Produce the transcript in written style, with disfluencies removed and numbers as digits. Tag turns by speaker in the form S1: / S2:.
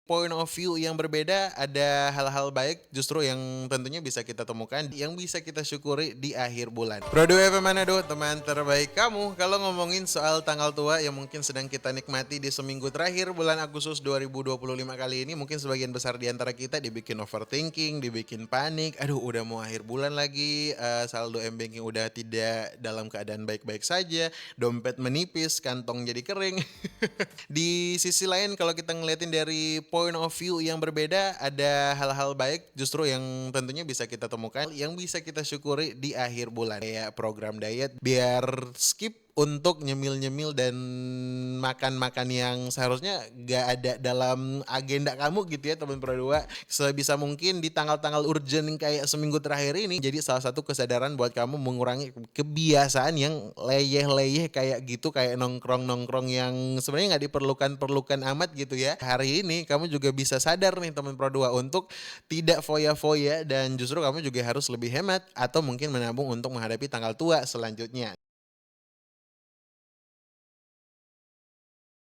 S1: point of view yang berbeda, ada hal-hal baik justru yang tentunya bisa kita temukan, yang bisa kita syukuri di akhir bulan. Pro 2 FM Manado, teman terbaik kamu. Kalau ngomongin soal tanggal tua yang mungkin sedang kita nikmati di seminggu terakhir bulan Agustus 2025 kali ini, mungkin sebagian besar di antara kita dibikin overthinking, dibikin panik. Aduh, udah mau akhir bulan lagi, saldo m-banking udah tidak dalam keadaan baik-baik saja, dompet menipis, kantong jadi kering. Di sisi lain kalau kita ngeliatin dari point of view yang berbeda, ada hal-hal baik justru yang tentunya bisa kita temukan, yang bisa kita syukuri di akhir bulan. Kayak program diet biar skip untuk nyemil-nyemil dan makan-makan yang seharusnya gak ada dalam agenda kamu gitu ya teman Pro 2. Sebisa mungkin di tanggal-tanggal urgent kayak seminggu terakhir ini jadi salah satu kesadaran buat kamu mengurangi kebiasaan yang leyeh-leyeh kayak gitu, kayak nongkrong-nongkrong yang sebenarnya nggak diperlukan-perlukan amat gitu ya. Hari ini kamu juga bisa sadar nih teman Pro 2 untuk tidak foya-foya dan justru kamu juga harus lebih hemat atau mungkin menabung untuk menghadapi tanggal tua selanjutnya.